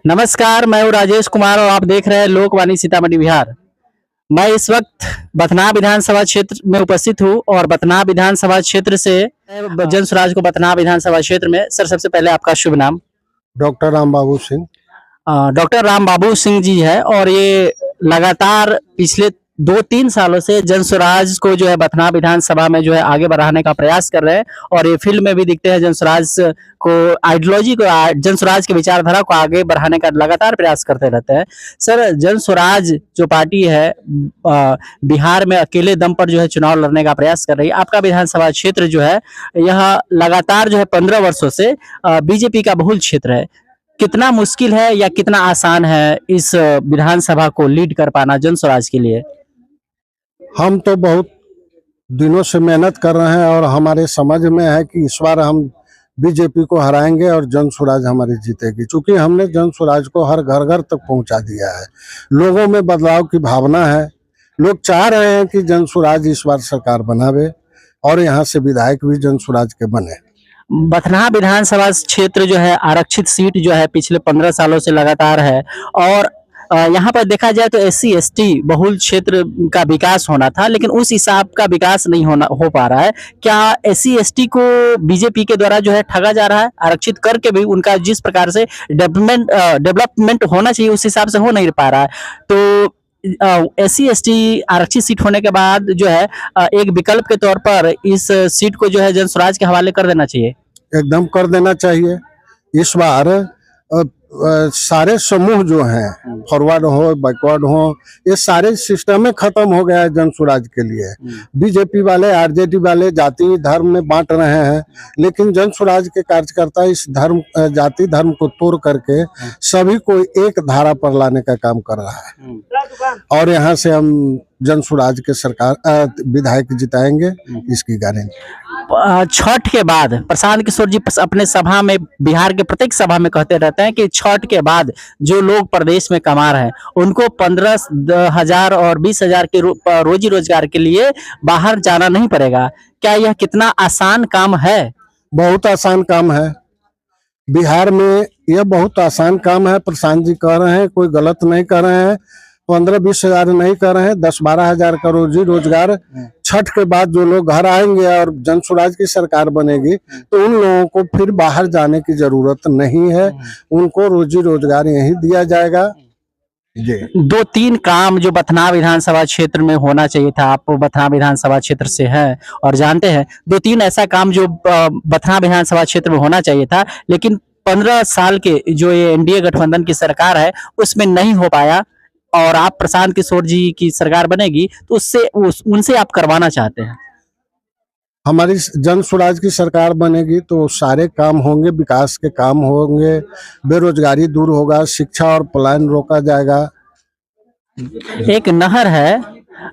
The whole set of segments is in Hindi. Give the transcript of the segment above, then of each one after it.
नमस्कार, मैं हूँ राजेश कुमार और आप देख रहे हैं लोकवाणी सीतामढ़ी बिहार। मैं इस वक्त बथनाहा विधानसभा क्षेत्र में उपस्थित हूँ और बथनाहा विधानसभा क्षेत्र से जन स्वराज को बथनाहा विधानसभा क्षेत्र में सर सबसे पहले आपका शुभ नाम? डॉक्टर राम बाबू सिंह। डॉक्टर राम बाबू सिंह जी है और ये लगातार पिछले 2-3 सालों से जन स्वराज को जो है बथनाहा विधानसभा में जो है आगे बढ़ाने का प्रयास कर रहे हैं और ये फील्ड में भी दिखते हैं। जन स्वराज को आइडियोलॉजी को जन स्वराज की विचारधारा को आगे बढ़ाने का लगातार प्रयास करते रहते हैं। सर, जन स्वराज जो पार्टी है बिहार में अकेले दम पर जो है चुनाव लड़ने का प्रयास कर रही है। आपका विधानसभा क्षेत्र जो है यह लगातार जो है 15 वर्षों से बीजेपी का बहुल क्षेत्र है। कितना मुश्किल है या कितना आसान है इस विधानसभा को लीड कर पाना जन स्वराज के लिए? हम तो बहुत दिनों से मेहनत कर रहे हैं और हमारे समझ में है कि इस बार हम बीजेपी को हराएंगे और जन स्वराज हमारी जीतेगी, क्योंकि हमने जन स्वराज को हर घर घर तक पहुंचा दिया है। लोगों में बदलाव की भावना है। लोग चाह रहे हैं कि जन स्वराज इस बार सरकार बनावे और यहाँ से विधायक भी जन स्वराज के बने। बथनाहा विधानसभा क्षेत्र जो है आरक्षित सीट जो है पिछले 15 सालों से लगातार है और यहाँ पर देखा जाए तो SC/ST बहुल क्षेत्र का विकास होना था, लेकिन उस हिसाब का विकास नहीं हो पा रहा है। क्या SC/ST को बीजेपी के द्वारा जो है ठगा जा रहा है? आरक्षित करके भी उनका जिस प्रकार से डेवलपमेंट होना चाहिए उस हिसाब से हो नहीं पा रहा है। तो SC/ST आरक्षित सीट होने के बाद जो है एक विकल्प के तौर पर इस सीट को जो है जन स्वराज के हवाले कर देना चाहिए। एकदम कर देना चाहिए। इस बार सारे समूह जो हैं, फॉरवर्ड हो बैकवर्ड हो, ये सारे सिस्टम में खत्म हो गया है जन स्वराज के लिए। बीजेपी वाले RJD वाले जाति धर्म में बांट रहे हैं, लेकिन जन स्वराज के कार्यकर्ता इस धर्म जाति धर्म को तोड़ करके सभी को एक धारा पर लाने का काम कर रहा है और यहाँ से हम जन स्वराज के सरकार विधायक जिताएंगे, इसकी गारंटी। छठ के बाद प्रशांत किशोर जी अपने सभा में, बिहार के प्रत्येक सभा में कहते रहते हैं कि छठ के बाद जो लोग प्रदेश में कमा रहे हैं उनको 15,000 और 20,000 के रोजी रोजगार के लिए बाहर जाना नहीं पड़ेगा। क्या यह कितना आसान काम है? बहुत आसान काम है। बिहार में यह बहुत आसान काम है। प्रशांत जी कह रहे हैं, कोई गलत नहीं कर रहे हैं। 15-20 हजार नहीं कर रहे हैं, 10-12 हजार का रोजी रोजगार। छठ के बाद जो लोग घर आएंगे और जन स्वराज की सरकार बनेगी तो उन लोगों को फिर बाहर जाने की जरूरत नहीं है। उनको रोजी रोजगार यहीं दिया जाएगा। जी 2-3 काम जो बथनाहा विधानसभा क्षेत्र में होना चाहिए था, आप बथनाहा विधानसभा क्षेत्र से हैं और जानते हैं, 2-3 ऐसा काम जो बथनाहा विधानसभा क्षेत्र में होना चाहिए था, लेकिन 15 साल के जो ये NDA गठबंधन की सरकार है उसमें नहीं हो पाया और आप प्रशांत किशोर जी की सरकार बनेगी तो उनसे आप करवाना चाहते हैं। हमारी जन स्वराज की सरकार बनेगी तो सारे काम होंगे, विकास के काम होंगे, बेरोजगारी दूर होगा, शिक्षा और पलायन रोका जाएगा। एक नहर है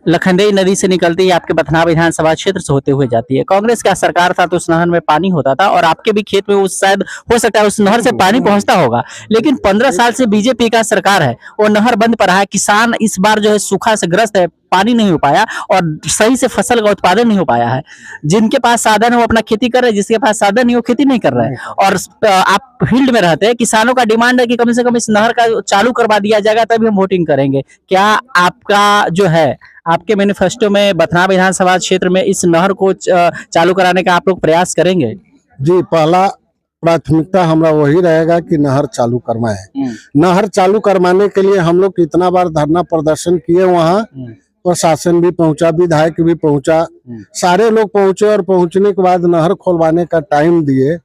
लखनदेई नदी से निकलती है, आपके बथनाहा विधानसभा क्षेत्र से होते हुए जाती है। कांग्रेस का सरकार था तो उस नहर में पानी होता था और आपके भी खेत में उस शायद हो सकता है उस नहर से पानी पहुंचता होगा, लेकिन 15 साल से बीजेपी का सरकार है, वो नहर बंद पड़ा है। किसान इस बार जो है सूखा से ग्रस्त है, पानी नहीं हो पाया और सही से फसल का उत्पादन नहीं हो पाया है। जिनके पास साधन है वो अपना खेती कर रहे हैं, जिसके पास साधन नहीं वो खेती नहीं कर रहे हैं। और आप फील्ड में रहते हैं, किसानों का डिमांड है कि कम से कम इस नहर का चालू करवा दिया जाएगा तभी हम वोटिंग करेंगे। क्या आपका जो है आपके मैनिफेस्टो में बथनाहा विधानसभा क्षेत्र में इस नहर को चालू कराने का आप लोग प्रयास करेंगे? जी, पहला प्राथमिकता हमारा वही रहेगा कि नहर चालू करवाएं। नहर चालू करवाने के लिए हम लोग कितना बार धरना प्रदर्शन किए, वहाँ प्रशासन भी पहुंचा, विधायक भी पहुंचा, सारे लोग पहुंचे और पहुंचने के बाद नहर खोलवाने का टाइम दिए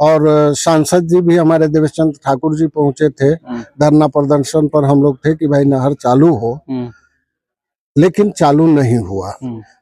और सांसद जी भी हमारे देवेश चंद्र ठाकुर जी पहुंचे थे। धरना प्रदर्शन पर हम लोग थे कि भाई नहर चालू हो, लेकिन चालू नहीं हुआ।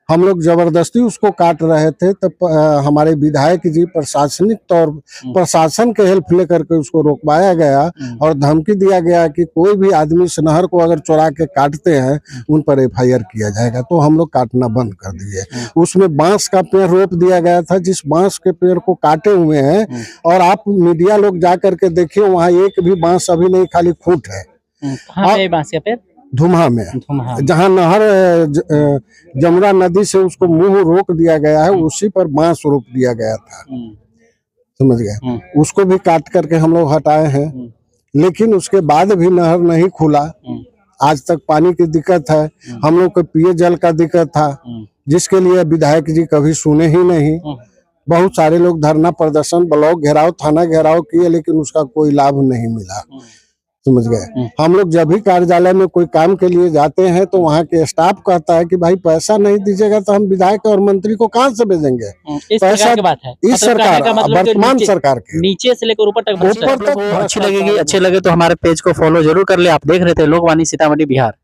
हम लोग जबरदस्ती उसको काट रहे थे, तब हमारे विधायक जी प्रशासनिक तौर प्रशासन के हेल्प लेकर के उसको रोकवाया गया और धमकी दिया गया कि कोई भी आदमी इस नहर को अगर चौरा के काटते हैं उन पर FIR किया जाएगा। तो हम लोग काटना बंद कर दिए। उसमें बांस का पेड़ रोप दिया गया था, जिस बांस के पेड़ को काटे हुए हैं और आप मीडिया लोग जा करके देखिए, वहाँ एक भी बांस अभी नहीं, खाली खूंट है। बांस का पेड़ धुमा में, जहाँ नहर जमुना नदी से उसको मुंह रोक दिया गया है, उसी पर बांस रोप दिया गया था, समझ गए। उसको भी काट करके हम लोग हटाए हैं लेकिन उसके बाद भी नहर नहीं खुला। आज तक पानी की दिक्कत है, हम लोग को पिए जल का दिक्कत था, जिसके लिए विधायक जी कभी सुने ही नहीं। बहुत सारे लोग धरना प्रदर्शन, ब्लॉक घेराव, थाना घेराव किए, लेकिन उसका कोई लाभ नहीं मिला। समझ गए। हम लोग जब भी कार्यालय में कोई काम के लिए जाते हैं तो वहाँ के स्टाफ कहता है कि भाई पैसा नहीं दीजिएगा तो हम विधायक और मंत्री को कहाँ से भेजेंगे। इस सरकार की बात है, इस मतलब कहने सरकार, का मतलब कि वर्तमान नीचे- सरकार के नीचे से लेकर ऊपर तक ऊपर तक अच्छी लगेगी, अच्छे लगे तो हमारे पेज को फॉलो जरूर कर ले। आप देख रहे थे लोकवाणी सीतामढ़ी बिहार।